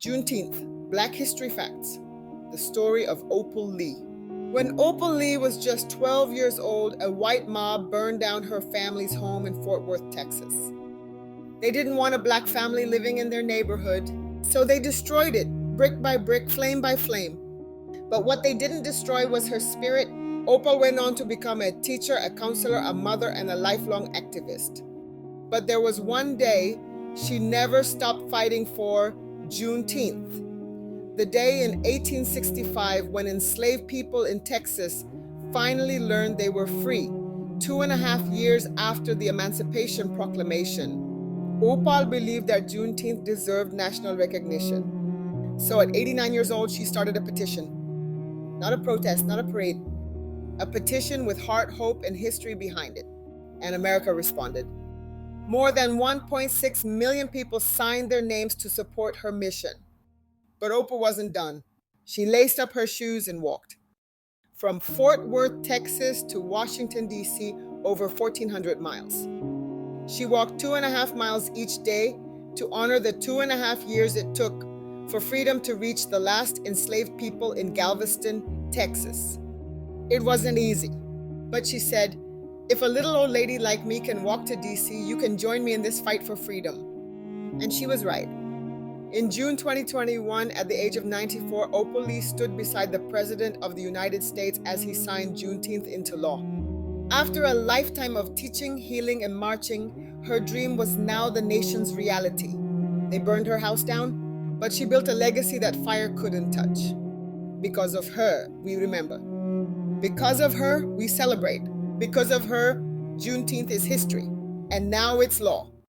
Juneteenth, Black History Facts, the story of Opal Lee. When Opal Lee was just 12 years old, a white mob burned down her family's home in Fort Worth, Texas. They didn't want a black family living in their neighborhood, so they destroyed it, brick by brick, flame by flame. But what they didn't destroy was her spirit. Opal went on to become a teacher, a counselor, a mother, and a lifelong activist. But there was one day she never stopped fighting for: Juneteenth, the day in 1865 when enslaved people in Texas finally learned they were free, 2.5 years after the Emancipation Proclamation. Opal believed that Juneteenth deserved national recognition. So at 89 years old, she started a petition. Not a protest, not a parade. A petition with heart, hope, and history behind it. And America responded. More than 1.6 million people signed their names to support her mission. But Opal wasn't done. She laced up her shoes and walked. From Fort Worth, Texas to Washington, D.C., over 1,400 miles. She walked 2.5 miles each day to honor the 2.5 years it took for freedom to reach the last enslaved people in Galveston, Texas. It wasn't easy, but she said, "If a little old lady like me can walk to DC, you can join me in this fight for freedom." And she was right. In June 2021, at the age of 94, Opal Lee stood beside the President of the United States as he signed Juneteenth into law. After a lifetime of teaching, healing, and marching, her dream was now the nation's reality. They burned her house down, but she built a legacy that fire couldn't touch. Because of her, we remember. Because of her, we celebrate. Because of her, Juneteenth is history, and now it's law.